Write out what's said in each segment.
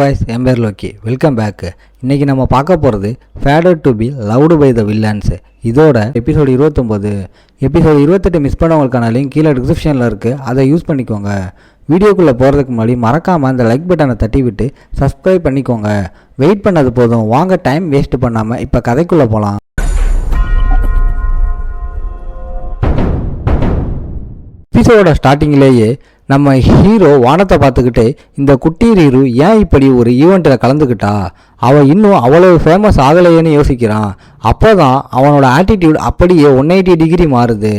guys, என் பேர் Loki. Welcome back. இன்னைக்கு நம்ம பார்க்க போகிறது fated to be loved by the villains. இதோட எபிசோடு 29. எபிசோடு 28 மிஸ் பண்ணவங்களுக்கான லிங்க் கீழே டிஸ்கிரிப்ஷனில் இருக்குது, அதை யூஸ் பண்ணிக்கோங்க. வீடியோக்குள்ளே போகிறதுக்கு முன்னாடி மறக்காமல் அந்த லைக் பட்டனை தட்டி விட்டு சப்ஸ்கிரைப் பண்ணிக்கோங்க. வெயிட் பண்ணது போதும், வாங்க டைம் வேஸ்ட் பண்ணாமல் இப்போ கதைக்குள்ளே போகலாம். எபிசோட ஸ்டார்டிங்லேயே நம்ம ஹீரோ வானத்தை பார்த்துக்கிட்டு இந்த குட்டி ரீரு ஏன் இப்படி ஒரு ஈவெண்ட்டில் கலந்துக்கிட்டா, அவன் இன்னும் அவ்வளவு ஃபேமஸ் ஆகலையேன்னு யோசிக்கிறான். அப்போ தான் அவனோட ஆட்டிடியூட் அப்படியே 180 டிகிரி மாறுது.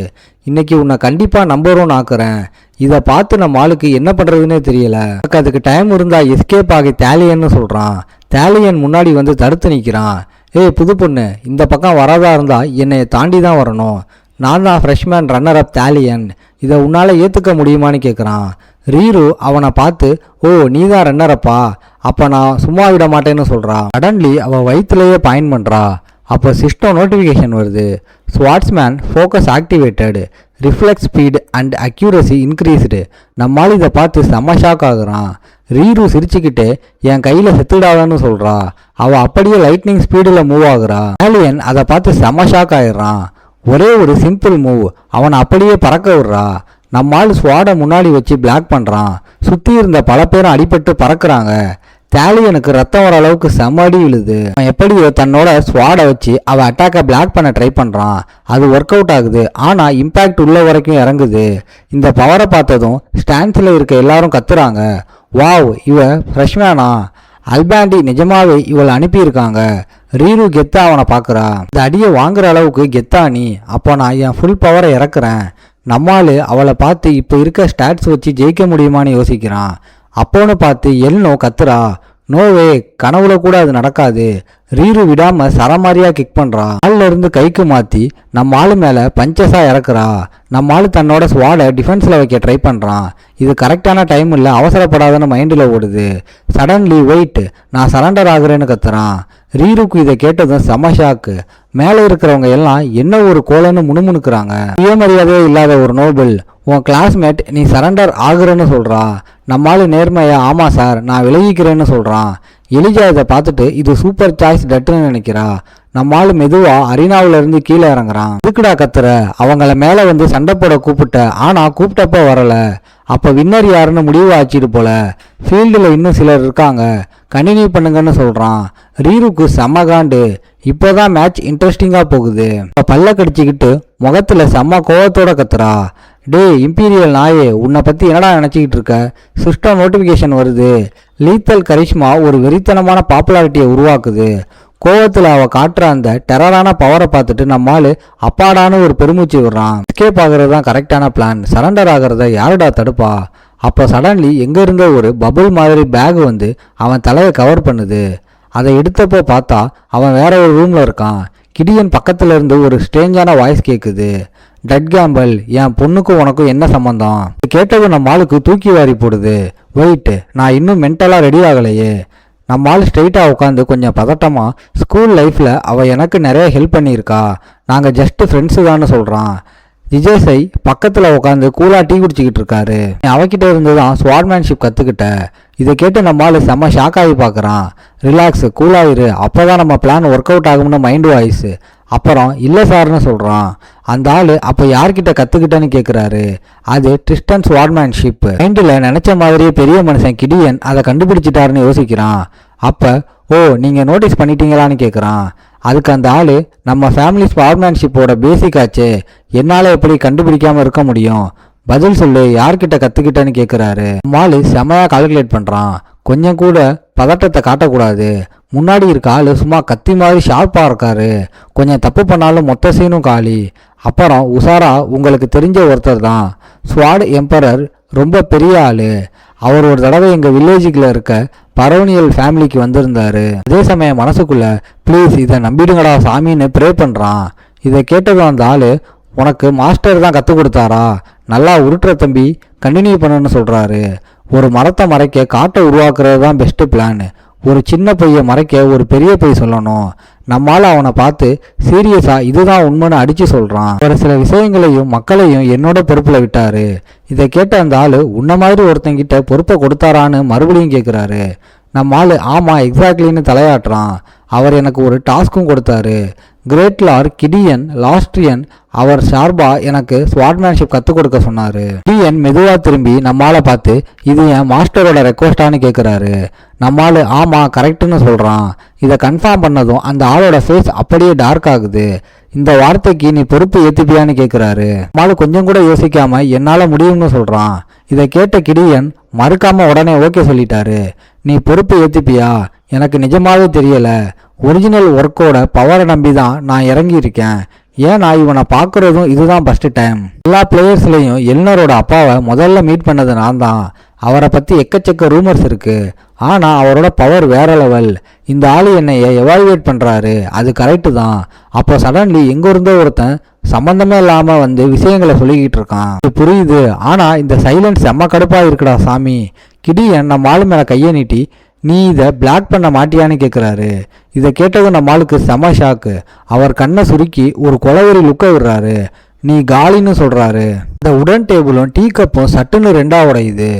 இன்றைக்கி உன்னை கண்டிப்பாக நம்பர் 1 ஆக்குறேன். இதை பார்த்து நம்ம ஆளுக்கு என்ன பண்ணுறதுன்னே தெரியல. அதுக்கு டைம் இருந்தால் எஸ்கேப் ஆகி தேலியன்னு சொல்கிறான். தேலியன் முன்னாடி வந்து தடுத்து நிற்கிறான். ஏய் புது பொண்ணு, இந்த பக்கம் வரதா இருந்தால் என்னை தாண்டி தான் வரணும். நான் தான் ஃப்ரெஷ்மேன் ரன்னர் அப் தேலியன். இதை உன்னால் ஏற்றுக்க முடியுமான்னு கேட்குறான். ரீரு அவனை பார்த்து, ஓ நீ தான் ரன்னரப்பா, அப்போ நான் சும்மா விட மாட்டேன்னு சொல்கிறான். சடன்லி அவள் வயிற்றுலையே பாயிண்ட் பண்ணுறா. அப்போ சிஸ்டம் நோட்டிஃபிகேஷன் வருது. Swordsman focus activated, reflex speed and accuracy increased. நம்மால் இதை பார்த்து செம்ம ஷாக் ஆகுறான். ரீரு சிரிச்சுக்கிட்டே என் கையில் செத்துடாதான்னு சொல்கிறா. அவள் அப்படியே லைட்னிங் ஸ்பீடில் மூவ் ஆகுறா. ஏலியன் அதை பார்த்து செம்ம ஷாக் ஆகிடுறான். ஒரே ஒரு சிம்பிள் மூவ் அவனை அப்படியே பறக்க விடுறா. நம்மால் ஸ்வாடை முன்னாடி வச்சு பிளாக் பண்ணுறான். சுற்றி இருந்த பல பேரும் அடிபட்டு பறக்கிறாங்க. தேலியனுக்கு ரத்தம் வர அளவுக்கு செம்ம அடி விழுது. அவன் எப்படியோ தன்னோட ஸ்வாடை வச்சு அவன் அட்டாக்கை பிளாக் பண்ண ட்ரை பண்ணுறான். அது ஒர்க் அவுட் ஆகுது, ஆனால் இம்பேக்ட் உள்ள வரைக்கும் இறங்குது. இந்த பவரை பார்த்ததும் ஸ்டான்ஸில் இருக்க எல்லாரும் கத்துறாங்க, வாவ் இவ ஃப்ரெஷ்மேனா, அல்பாண்டி நிஜமாவே இவளை அனுப்பியிருக்காங்க. ரீரு கெத்தா அவனை பார்க்குறா. இந்த அடியை வாங்குற அளவுக்கு கெத்தா நீ, அப்போ நான் என் ஃபுல் பவரை இறக்குறேன். நம்மால் அவளை பார்த்து இப்போ இருக்க ஸ்டாட்ஸ் வச்சு ஜெயிக்க முடியுமான்னு யோசிக்கிறான். அப்போன்னு பார்த்து எல்னோ கத்துறா, நோவே கனவுல கூட அது நடக்காது. ரீரு விடாமல் சரமாரியாக கிக் பண்ணுறான். ஆளில் இருந்து கைக்கு மாற்றி நம்ம ஆளு மேலே பஞ்சஸா இறக்குறா. நம்ம ஆளு தன்னோட ஸ்வாடை டிஃபென்ஸில் வைக்க ட்ரை பண்ணுறான். இது கரெக்டான டைம் இல்லை, அவசரப்படாதன்னு மைண்டில் ஓடுது. சடன்லி வெயிட், நான் சரண்டர் ஆகுறேன்னு கத்துறான். ரீருக்கு இதை கேட்டதும் செம ஷாக்கு. மேலே இருக்கிறவங்க எல்லாம் என்ன ஒரு கோலன்னு முணுமுணுக்கிறாங்க. சுயமரியாதையே இல்லாத ஒரு நோபல், உன் கிளாஸ்மேட் நீ சரண்டர் ஆகுறேன்னு சொல்கிறா. நம்மால் நேர்மையா ஆமாம் சார் நான் விலகிக்கிறேன்னு சொல்கிறான். எலிஜா இதை பார்த்துட்டு இது சூப்பர் சாய்ஸ் டட்டுன்னு நினைக்கிறா. நம்மால் மெதுவாக அரினாவிலேருந்து கீழே இறங்குறான். இதுக்குடா கத்துற, அவங்கள மேலே வந்து சண்டை போட கூப்பிட்ட, ஆனால் கூப்பிட்டப்ப வரலை. அப்போ வின்னர் யாருன்னு முடிவு ஆச்சிட்டு போல. ஃபீல்டில் இன்னும் சிலர் இருக்காங்க, கண்டினியூ பண்ணுங்கன்னு சொல்கிறான். ரீருக்கு செம்மகாண்டு. இப்போதான் மேட்ச் இன்ட்ரெஸ்டிங்காக போகுது. பல்ல கடிச்சிக்கிட்டு முகத்தில் செம்ம கோவத்தோட கத்துறா. டே இம்பீரியல் நாயே, உன்னை பற்றி என்னடா நினச்சிக்கிட்டு இருக்க? சிஸ்டம் நோட்டிஃபிகேஷன் வருது. லீத்தல் கரிஷ்மா ஒரு வெறித்தனமான பாப்புலாரிட்டியை உருவாக்குது. கோவத்தில் அவள் காட்டுற அந்த டெரரான பவரை பார்த்துட்டு நம்மால் அப்பாடான ஒரு பெருமூச்சு விடுறான். எஸ்கேப் ஆகிறது தான் கரெக்டான பிளான், சரண்டர் ஆகிறத யாருடா தடுப்பா? அப்போ சடன்லி எங்கே இருந்த ஒரு பபுள் மாதிரி பேக் வந்து அவன் தலையை கவர் பண்ணுது. அதை எடுத்தப்போ பார்த்தா அவன் வேற ஒரு ரூமில் இருக்கான். கிடியன் பக்கத்தில் இருந்து ஒரு ஸ்ட்ரேஞ்சான வாய்ஸ் கேட்குது, டட் கேம்பல், என் பொண்ணுக்கும் உனக்கும் என்ன சம்மந்தம்? கேட்டது நம்ம ஆளுக்கு தூக்கி வாரி போடுது. வெயிட், நான் இன்னும் மென்டலாக ரெடி ஆகலையே. நம்ம ஆள் ஸ்ட்ரெயிட்டாக உட்காந்து கொஞ்சம் பதட்டமாக, ஸ்கூல் லைஃப்பில் அவள் எனக்கு நிறைய ஹெல்ப் பண்ணியிருக்கா, நாங்கள் ஜஸ்ட்டு ஃப்ரெண்ட்ஸு தான்னு சொல்கிறான். விஜய்சை பக்கத்தில் உட்காந்து கூலாக டீ குடிச்சிக்கிட்டு இருக்காரு. அவகிட்ட இருந்து தான் ஸ்வாட்மேன்ஷிப் கற்றுக்கிட்ட. இதை கேட்டு நம்ம ஆள் செம்ம ஷாக் ஆகி பார்க்குறான். ரிலாக்ஸ், கூலாயிரு, அப்போ தான் நம்ம பிளான் ஒர்க் அவுட் ஆகும்னு மைண்டு வாய்ஸ். அப்புறம் இல்லை சார்னு சொல்கிறான். அந்த ஆள் அப்போ யார்கிட்ட கற்றுக்கிட்டேன்னு கேட்குறாரு. அது ட்ரிஸ்டன் ஸ்வாட்மேன்ஷிப். மைண்டில் நினச்ச மாதிரியே பெரிய மனுஷன் கிடியன் அதை கண்டுபிடிச்சிட்டாருன்னு யோசிக்கிறான். அப்போ ஓ நீங்கள் நோட்டீஸ் பண்ணிட்டீங்களான்னு கேட்குறான். அதுக்கு அந்த ஆள், நம்ம ஃபேமிலி ஸ்வாட்மேன்ஷிப்போட பேசிக் ஆச்சு, என்னால் எப்படி கண்டுபிடிக்காமல் இருக்க முடியும், பதில் சொல்லு, யார்கிட்ட கற்றுக்கிட்டேன்னு கேட்குறாரு. நம்ம ஆள் செமையாக கால்குலேட் பண்ணுறான். கொஞ்சம் கூட பதட்டத்தை காட்டக்கூடாது. முன்னாடி இருக்க ஆள் சும்மா கத்தி மாதிரி ஷார்ப்பாக இருக்காரு. கொஞ்சம் தப்பு பண்ணாலும் மொத்த சீனும் காலி. அப்புறம் உஷாரா, உங்களுக்கு தெரிஞ்ச ஒருத்தர் தான், ஸ்வாட் எம்பரர், ரொம்ப பெரிய ஆள். அவர் ஒரு தடவை எங்கள் வில்லேஜுக்குள்ள இருக்க பரோனியல் ஃபேமிலிக்கு வந்திருந்தாரு. அதே சமயம் மனசுக்குள்ள ப்ளீஸ் இதை நம்பிடுங்கடா சாமின்னு ப்ரே பண்ணுறான். இதை கேட்டதும் அந்த ஆள், உனக்கு மாஸ்டர் தான் கற்றுக் கொடுத்தாரா, நல்லா உருட்டுற தம்பி, கண்டினியூ பண்ணுன்னு சொல்கிறாரு. ஒரு மரத்தை மறைக்க காட்டை உருவாக்குறது தான் பெஸ்ட்டு பிளான். ஒரு சின்ன பையை மறைக்க ஒரு பெரிய பை சொல்லணும். நம்மால் அவனை பார்த்து சீரியஸாக இதுதான் உண்மைன்னு அடித்து சொல்கிறான். ஒரு சில விஷயங்களையும் மக்களையும் என்னோட பொறுப்பில் விட்டாரு. இதை கேட்ட அந்த ஆள், உன்ன மாதிரி ஒருத்தங்கிட்ட பொறுப்பை கொடுத்தாரான்னு மறுபடியும் கேட்குறாரு. நம்ம ஆள் ஆமாம் எக்ஸாக்ட்லின்னு தலையாட்டுறான். அவர் எனக்கு ஒரு டாஸ்க்கும் கொடுத்தாரு. கிரேட் லார்ட் கிடியன் லாஸ்ட்ரியன் அவர் சார்பா எனக்கு ஸ்வாட்மேன்ஷிப் கற்றுக் கொடுக்க சொன்னார். கிடியன் மெதுவாக திரும்பி நம்மால பார்த்து இது என் மாஸ்டரோட ரெக்வஸ்டான்னு கேட்குறாரு. நம்மால் ஆமாம் கரெக்டுன்னு சொல்கிறான். இதை கன்ஃபார்ம் பண்ணதும் அந்த ஆளோட ஃபேஸ் அப்படியே டார்க் ஆகுது. இந்த வார்த்தைக்கு நீ பொறுப்பு ஏற்றுப்பியான்னு கேட்குறாரு. நம்மால் கொஞ்சம் கூட யோசிக்காம என்னால் முடியும்னு சொல்கிறான். இதை கேட்ட கிடியன் மறுக்காம உடனே ஓகே சொல்லிட்டாரு. நீ பொறுப்பு ஏற்றுப்பியா? எனக்கு நிஜமாவே தெரியல. ஒரிஜினல் ஒர்க்கோட பவரை நம்பி தான் நான் இறங்கியிருக்கேன். ஏன்னா இவனை பார்க்குறதும் இதுதான் ஃபஸ்ட்டு டைம். எல்லா பிளேயர்ஸ்லையும் எல்னரோட அப்பாவை முதல்ல மீட் பண்ணது நான் தான். அவரை பற்றி எக்கச்சக்க ரூமர்ஸ் இருக்குது. ஆனால் அவரோட பவர் வேற லெவல். இந்த ஆள் என்னைய எவாலுவேட் பண்ணுறாரு, அது கரெக்டு தான். அப்போ சடன்லி எங்கே இருந்தோ ஒருத்தன் சம்மந்தமே இல்லாமல் வந்து விஷயங்களை சொல்லிக்கிட்டு இருக்கான். இது புரியுது, ஆனால் இந்த சைலன்ஸ் செம்ம கடுப்பாக இருக்குடா சாமி. கிடியன் நம்ம ஆளு மேலே கையை நீட்டி நீ இதை பிளாக் பண்ண மாட்டியான்னு கேட்குறாரு. இதை கேட்டதும் நம்ம ஆளுக்கு செம ஷாக்கு. அவர் கண்ணை சுருக்கி ஒரு கொலவெறி லுக்கை விடுறாரு. நீ காலின்னு சொல்கிறாரு. இந்த உடன் டேபிளும் டீ கப்பும் சட்டுன்னு ரெண்டா உடையுது.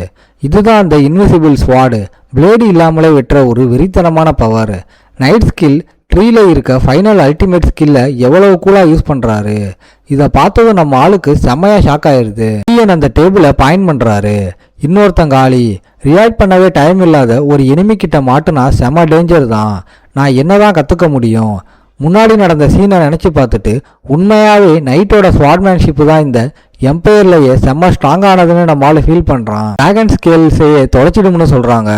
இதுதான் அந்த இன்விசிபிள் ஸ்வாடு. பிளேடு இல்லாமலே வெட்டுற ஒரு வெறித்தனமான பவர். நைட் ஸ்கில் ட்ரீல இருக்க ஃபைனல் அல்டிமேட் ஸ்கில்லை எவ்வளவு கூலாக யூஸ் பண்ணுறாரு. இதை பார்த்ததும் நம்ம ஆளுக்கு செம்மையாக ஷாக் ஆயிடுது. கிடியன் அந்த டேபிளை பாயிண்ட் பண்ணுறாரு. இன்னொருத்தன் காலி. ரியாக்ட் பண்ணவே டைம் இல்லாத ஒரு எனிமி கிட்ட மாட்டுனா செம டேஞ்சர் தான். நான் என்னதான் கற்றுக்க முடியும்? முன்னாடி நடந்த சீனை நினச்சி பார்த்துட்டு உண்மையாகவே நைட்டோட ஸ்வாட்மேன்ஷிப்பு தான் இந்த எம்பையர்லையே செம்ம ஸ்ட்ராங்கானதுன்னு நம்மளால ஃபீல் பண்ணுறான். டிராகன் ஸ்கேல்ஸையே தொலைச்சிடும்னு சொல்கிறாங்க.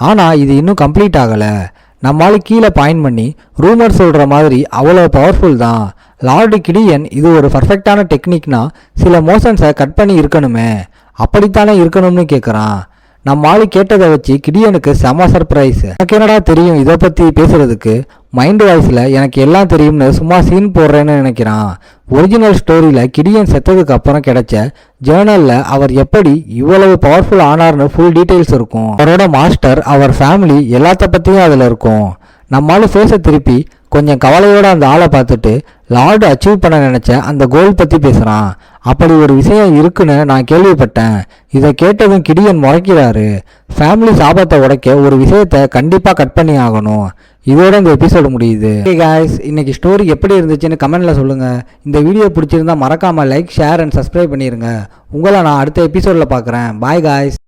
ஆனால் இது இன்னும் கம்ப்ளீட் ஆகலை. நம்மளால கீழே பாயிண்ட் பண்ணி ரூமர் சொல்கிற மாதிரி அவ்வளோ பவர்ஃபுல் தான். லார்டு கிடியன் இது ஒரு பர்ஃபெக்டான டெக்னிக்னா சில மோஷன்ஸை கட் பண்ணி இருக்கணுமே, அப்படித்தானே இருக்கணும்னு கேட்குறான். நம்ம ஆளு கேட்டதை வச்சு கிடியனுக்கு செம சர்ப்ரைஸ். எனக்கு என்னடா தெரியும் இதை பற்றி பேசுறதுக்கு? மைண்ட் வாய்ஸில் எனக்கு எல்லாம் தெரியும்னு சும்மா சீன் போடுறேன்னு நினைக்கிறான். ஒரிஜினல் ஸ்டோரியில் கிடியன் செத்ததுக்கு அப்புறம் கிடைச்ச ஜேர்னலில் அவர் எப்படி இவ்வளவு பவர்ஃபுல் ஆனார்னு ஃபுல் டீட்டெயில்ஸ் இருக்கும். அவரோட மாஸ்டர், அவர் ஃபேமிலி எல்லாத்த பற்றியும் அதில் இருக்கும். நம்மளால ஃபேஸை திருப்பி கொஞ்சம் கவலையோடு அந்த ஆளை பார்த்துட்டு லார்டு அச்சீவ் பண்ண நினச்ச அந்த கோல் பற்றி பேசுகிறான். அப்படி ஒரு விஷயம் இருக்குன்னு நான் கேள்விப்பட்டேன். இதை கேட்டதும் கிடியன் முறைக்கிறாரு. ஃபேமிலி சாபத்தை உடைக்க ஒரு விஷயத்தை கண்டிப்பாக கட் பண்ணி ஆகணும். இதோட இந்த எபிசோடு முடியுது. ஓகே காய்ஸ், இன்னைக்கு ஸ்டோரி எப்படி இருந்துச்சுன்னு கமெண்ட்டில் சொல்லுங்கள். இந்த வீடியோ பிடிச்சிருந்தா மறக்காமல் லைக், ஷேர் அண்ட் சப்ஸ்கிரைப் பண்ணிடுங்க. உங்களை நான் அடுத்த எபிசோடில் பார்க்குறேன். Bye guys.